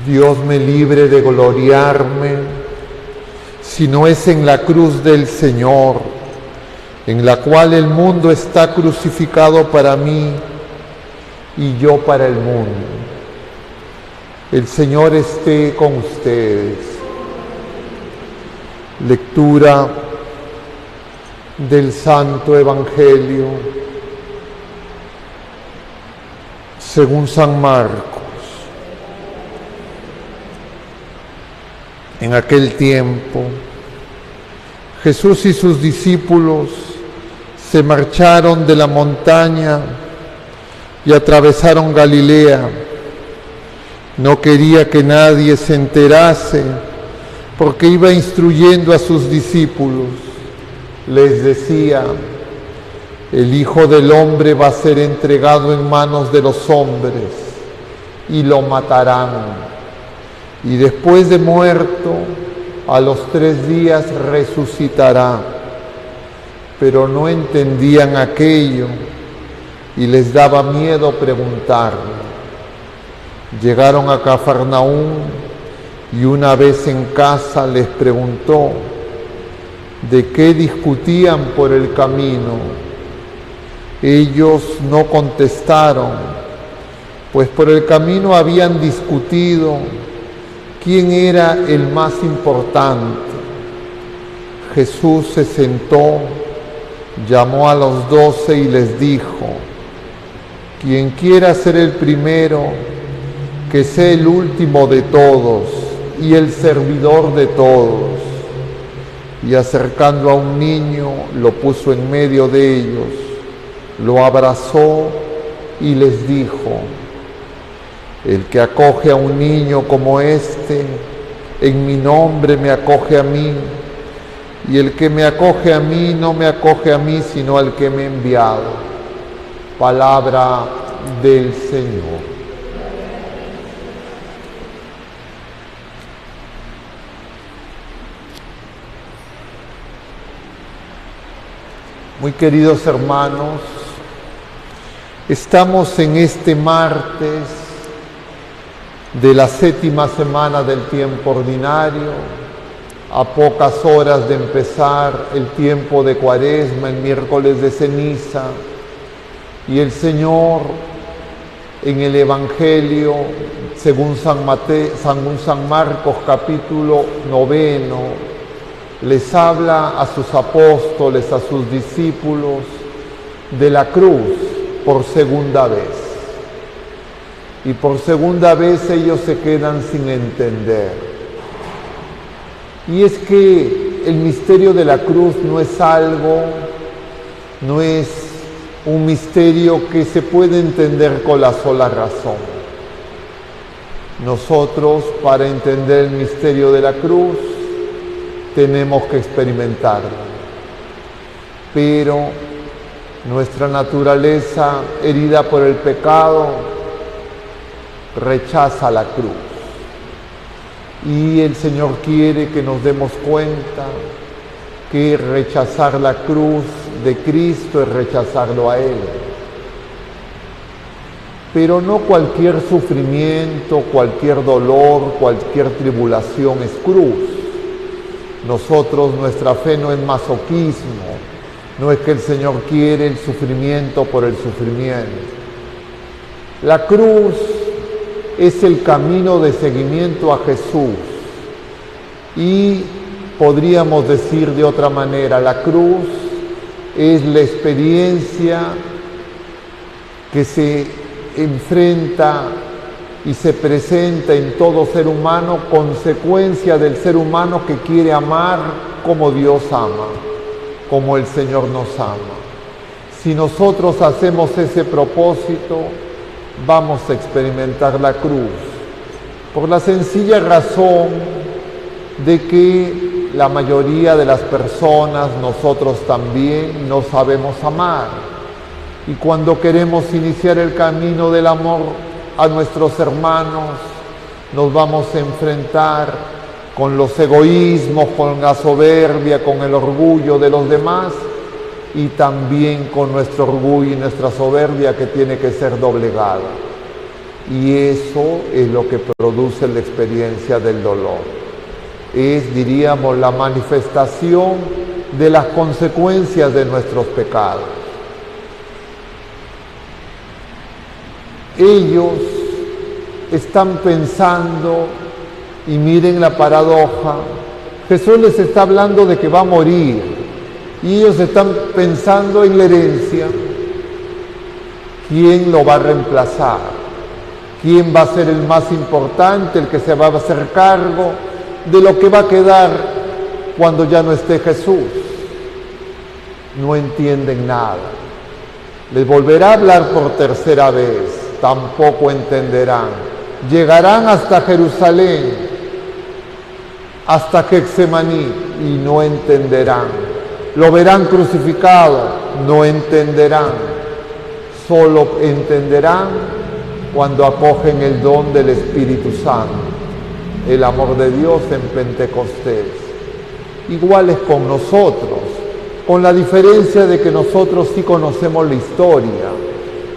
Dios me libre de gloriarme, si no es en la cruz del Señor, en la cual el mundo está crucificado para mí y yo para el mundo. El Señor esté con ustedes. Lectura del Santo Evangelio según San Marcos. En aquel tiempo, Jesús y sus discípulos se marcharon de la montaña y atravesaron Galilea. No quería que nadie se enterase, porque iba instruyendo a sus discípulos. Les decía: el Hijo del Hombre va a ser entregado en manos de los hombres y lo matarán. Y después de muerto, a los 3 días resucitará. Pero no entendían aquello y les daba miedo preguntarle. Llegaron a Cafarnaúm y una vez en casa les preguntó de qué discutían por el camino. Ellos no contestaron, pues por el camino habían discutido quién era el más importante. Jesús se sentó, llamó a los 12 y les dijo: quien quiera ser el primero, que sea el último de todos y el servidor de todos. Y acercando a un niño, lo puso en medio de ellos, lo abrazó y les dijo: el que acoge a un niño como este, en mi nombre me acoge a mí, y el que me acoge a mí no me acoge a mí, sino al que me ha enviado. Palabra del Señor. Muy queridos hermanos, estamos en este martes de la 7ª semana del tiempo ordinario, a pocas horas de empezar el tiempo de Cuaresma, el miércoles de ceniza, y el Señor en el Evangelio, según San Marcos, capítulo 9, les habla a sus apóstoles, a sus discípulos, de la cruz por segunda vez. Y por segunda vez ellos se quedan sin entender. Y es que el misterio de la cruz no es un misterio que se puede entender con la sola razón. Nosotros, para entender el misterio de la cruz, tenemos que experimentarlo. Pero nuestra naturaleza, herida por el pecado, rechaza la cruz. Y el Señor quiere que nos demos cuenta que rechazar la cruz de Cristo es rechazarlo a Él. Pero no cualquier sufrimiento, cualquier dolor, cualquier tribulación es cruz. Nuestra fe no es masoquismo, no es que el Señor quiere el sufrimiento por el sufrimiento. La cruz es el camino de seguimiento a Jesús. Y podríamos decir de otra manera, la cruz es la experiencia que se enfrenta y se presenta en todo ser humano, consecuencia del ser humano que quiere amar como Dios ama, como el Señor nos ama. Si nosotros hacemos ese propósito, vamos a experimentar la cruz, por la sencilla razón de que la mayoría de las personas, nosotros también, no sabemos amar. Y cuando queremos iniciar el camino del amor a nuestros hermanos, nos vamos a enfrentar con los egoísmos, con la soberbia, con el orgullo de los demás, y también con nuestro orgullo y nuestra soberbia que tiene que ser doblegada. Y eso es lo que produce la experiencia del dolor. Es, diríamos, la manifestación de las consecuencias de nuestros pecados. Ellos están pensando, y miren la paradoja, Jesús les está hablando de que va a morir, y ellos están pensando en la herencia. ¿Quién lo va a reemplazar? ¿Quién va a ser el más importante, el que se va a hacer cargo de lo que va a quedar cuando ya no esté Jesús? No entienden nada. Les volverá a hablar por tercera vez, tampoco entenderán. Llegarán hasta Jerusalén, hasta Getsemaní, y no entenderán. Lo verán crucificado, no entenderán. Solo entenderán cuando acogen el don del Espíritu Santo, el amor de Dios en Pentecostés. Iguales con nosotros, con la diferencia de que nosotros sí conocemos la historia.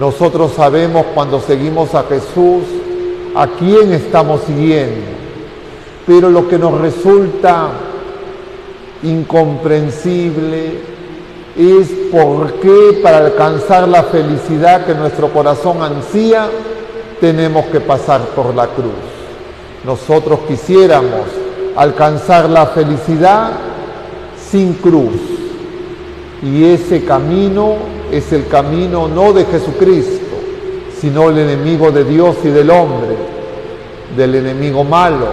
Nosotros sabemos cuando seguimos a Jesús a quién estamos siguiendo, pero lo que nos resulta incomprensible es por qué para alcanzar la felicidad que nuestro corazón ansía tenemos que pasar por la cruz. Nosotros quisiéramos alcanzar la felicidad sin cruz, y ese camino es el camino no de Jesucristo, sino el enemigo de Dios y del hombre, del enemigo malo,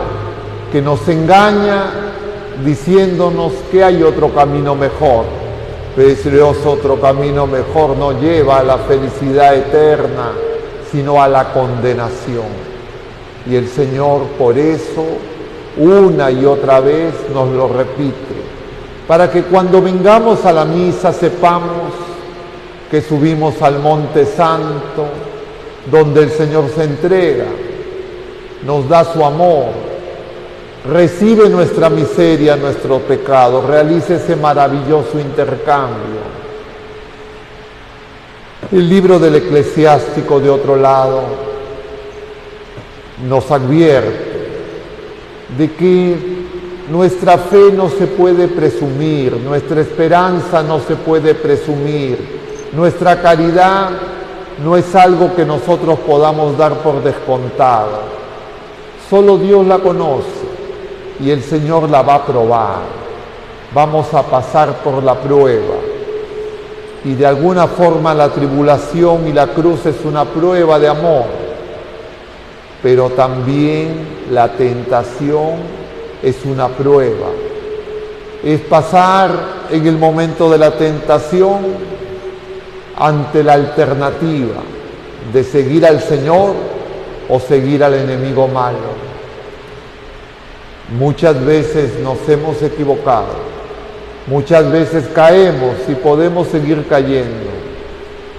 que nos engaña diciéndonos que hay otro camino mejor. Pero ese otro camino mejor no lleva a la felicidad eterna, sino a la condenación. Y el Señor por eso una y otra vez nos lo repite, para que cuando vengamos a la misa sepamos que subimos al Monte Santo, donde el Señor se entrega, nos da su amor, recibe nuestra miseria, nuestro pecado, realiza ese maravilloso intercambio. El libro del Eclesiástico, de otro lado, nos advierte de que nuestra fe no se puede presumir, nuestra esperanza no se puede presumir, nuestra caridad no es algo que nosotros podamos dar por descontado. Solo Dios la conoce y el Señor la va a probar. Vamos a pasar por la prueba. Y de alguna forma la tribulación y la cruz es una prueba de amor, pero también la tentación es una prueba. Es pasar en el momento de la tentación ante la alternativa de seguir al Señor o seguir al enemigo malo. Muchas veces nos hemos equivocado, muchas veces caemos y podemos seguir cayendo,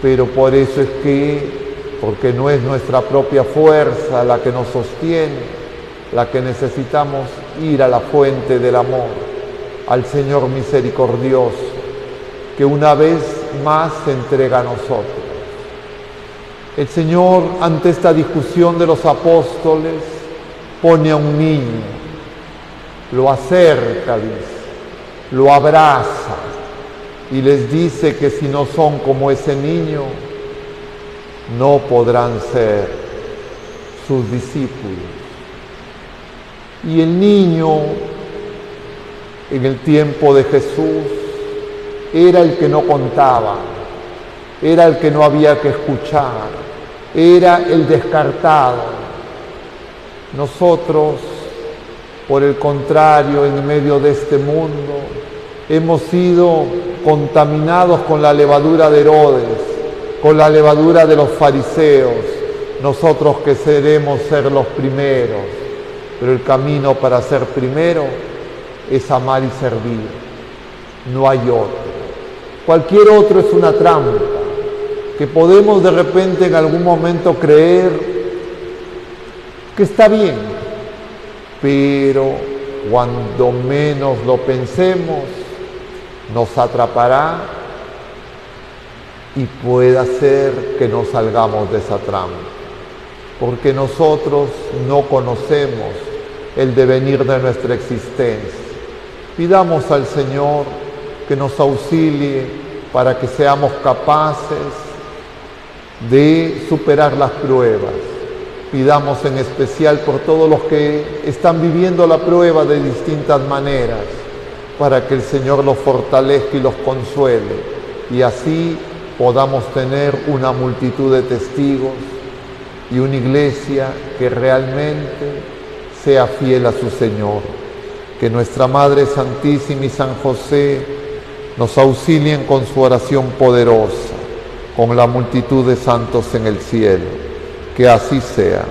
pero por eso es que, porque no es nuestra propia fuerza la que nos sostiene, la que necesitamos ir a la fuente del amor, al Señor misericordioso, que una vez más se entrega a nosotros. El Señor, ante esta discusión de los apóstoles, pone a un niño, lo acerca, dice, lo abraza y les dice que si no son como ese niño, no podrán ser sus discípulos. Y el niño, en el tiempo de Jesús, era el que no contaba, era el que no había que escuchar, era el descartado. Nosotros, por el contrario, en medio de este mundo, hemos sido contaminados con la levadura de Herodes, con la levadura de los fariseos, nosotros que queremos ser los primeros, pero el camino para ser primero es amar y servir, no hay otro. Cualquier otro es una trampa, que podemos de repente en algún momento creer que está bien, pero cuando menos lo pensemos, nos atrapará y puede hacer que no salgamos de esa trampa. porque nosotros no conocemos el devenir de nuestra existencia. Pidamos al Señor que nos auxilie para que seamos capaces de superar las pruebas. Pidamos en especial por todos los que están viviendo la prueba de distintas maneras, para que el Señor los fortalezca y los consuele, y así podamos tener una multitud de testigos y una iglesia que realmente sea fiel a su Señor. Que nuestra Madre Santísima y San José nos auxilien con su oración poderosa, con la multitud de santos en el cielo. Que así sea.